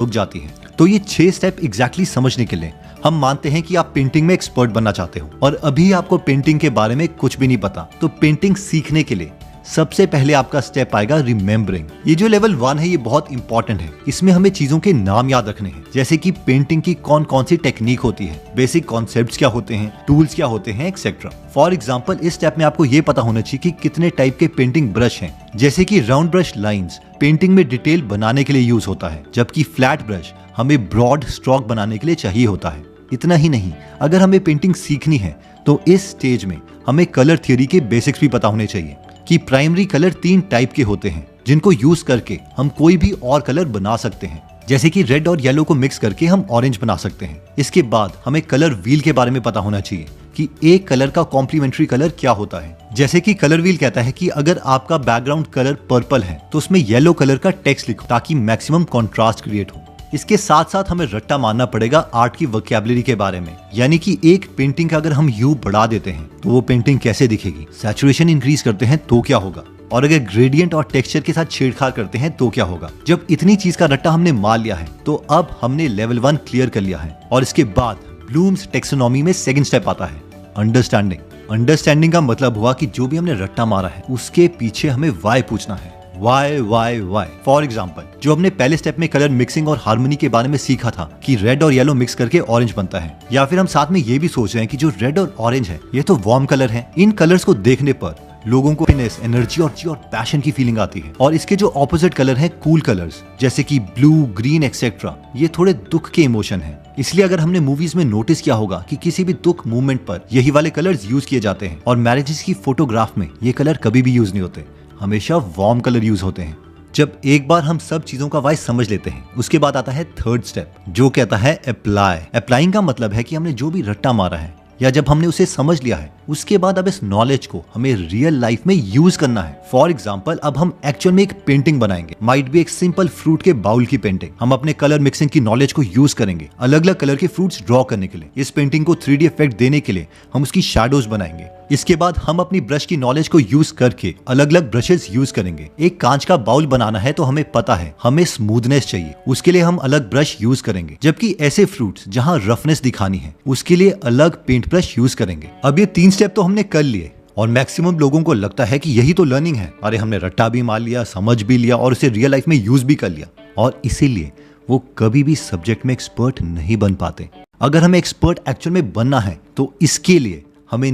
रुक जाती है। तो ये 6 स्टेप एग्जैक्टली समझने के लिए हम मानते हैं कि आप पेंटिंग में एक्सपर्ट बनना चाहते हो और अभी आपको पेंटिंग के बारे में कुछ भी नहीं पता। तो पेंटिंग सीखने के लिए सबसे पहले आपका स्टेप आएगा रिमेम्बरिंग। ये जो लेवल 1 है ये बहुत इंपॉर्टेंट है। इसमें हमें चीजों के नाम याद रखने हैं, जैसे कि पेंटिंग की कौन कौन सी टेक्निक होती है, बेसिक कॉन्सेप्ट्स क्या होते हैं, टूल्स क्या होते हैं, एक्सेट्रा। फॉर एग्जाम्पल इस स्टेप में आपको ये पता होना चाहिए कि कितने टाइप के पेंटिंग ब्रश हैं, जैसे कि राउंड ब्रश लाइंस पेंटिंग में डिटेल बनाने के लिए यूज होता है, जबकि फ्लैट ब्रश हमें ब्रॉड स्ट्रोक बनाने के लिए चाहिए होता है। इतना ही नहीं, अगर हमें पेंटिंग सीखनी है तो इस स्टेज में हमें कलर थ्योरी के बेसिक्स भी पता होने चाहिए कि प्राइमरी कलर 3 टाइप के होते हैं, जिनको यूज करके हम कोई भी और कलर बना सकते हैं, जैसे कि रेड और येलो को मिक्स करके हम ऑरेंज बना सकते हैं। इसके बाद हमें कलर व्हील के बारे में पता होना चाहिए कि एक कलर का कॉम्प्लीमेंट्री कलर क्या होता है। जैसे कि कलर व्हील कहता है कि अगर आपका बैकग्राउंड कलर पर्पल है तो उसमें येलो कलर का टेक्स्ट लिखो ताकि मैक्सिमम कॉन्ट्रास्ट क्रिएट हो। इसके साथ साथ हमें रट्टा मारना पड़ेगा आर्ट की वोकैबुलरी के बारे में, यानी कि एक पेंटिंग का अगर हम ह्यू बढ़ा देते हैं तो वो पेंटिंग कैसे दिखेगी, सैचुरेशन इंक्रीज करते हैं तो क्या होगा, और अगर ग्रेडियंट और टेक्सचर के साथ छेड़छाड़ करते हैं तो क्या होगा। जब इतनी चीज का रट्टा हमने मार लिया है तो अब हमने लेवल 1 क्लियर कर लिया है। और इसके बाद ब्लूम्स टैक्सोनॉमी में सेकंड स्टेप आता है अंडरस्टैंडिंग। अंडरस्टैंडिंग का मतलब हुआ कि जो भी हमने रट्टा मारा है उसके पीछे हमें वाई पूछना है। Why why why. For example जो हमने पहले स्टेप में कलर मिक्सिंग और हार्मनी के बारे में सीखा था कि रेड और येलो मिक्स करके ऑरेंज बनता है, या फिर हम साथ में ये भी सोच रहे हैं कि जो रेड और ऑरेंज है ये तो वार्म कलर है। इन कलर्स को देखने पर लोगों को एनर्जी और पैशन की फीलिंग आती है। और इसके जो ऑपोजिट कलर हैं कूल कलर्स, जैसे कि ब्लू, ग्रीन एक्सेट्रा, ये थोड़े दुख के इमोशन हैं। इसलिए अगर हमने मूवीज में नोटिस किया होगा कि किसी भी दुख मूवमेंट पर यही वाले कलर्स यूज किए जाते हैं, और मैरिजेस की फोटोग्राफ में ये कलर कभी भी यूज नहीं होते, हमेशा वार्म कलर यूज होते हैं। जब एक बार हम सब चीजों का वाइज समझ लेते हैं उसके बाद आता है थर्ड स्टेप, जो कहता है अप्लाई। अप्लाइंग का मतलब है कि हमने जो भी रट्टा मारा है या जब हमने उसे समझ लिया है उसके बाद अब इस नॉलेज को हमें रियल लाइफ में यूज करना है। फॉर एग्जाम्पल अब हम एक्चुअल में एक पेंटिंग बनाएंगे, माइट बी एक सिंपल फ्रूट के बाउल की पेंटिंग। हम अपने कलर मिक्सिंग की नॉलेज को यूज करेंगे अलग अलग कलर के फ्रूट्स ड्रॉ करने के लिए। इस पेंटिंग को 3D इफेक्ट देने के लिए हम उसकी शैडोज बनाएंगे। इसके बाद हम अपनी ब्रश की नॉलेज को यूज करके अलग अलग ब्रशेस यूज करेंगे। एक कांच का बाउल बनाना है तो हमें पता है हमें स्मूथनेस चाहिए, उसके लिए हम अलग ब्रश यूज करेंगे, जबकि ऐसे फ्रूट्स जहां रफनेस दिखानी है उसके लिए अलग पेंट ब्रश यूज करेंगे। अब ये 3 स्टेप तो हमने कर लिए और मैक्सिमम लोगों को लगता है कि यही तो लर्निंग है। अरे हमने रट्टा भी मार लिया, समझ भी लिया और उसे रियल लाइफ में यूज भी कर लिया, और इसीलिए वो कभी भी सब्जेक्ट में एक्सपर्ट नहीं बन पाते। अगर हमें एक्सपर्ट एक्चुअल में बनना है तो इसके लिए हमें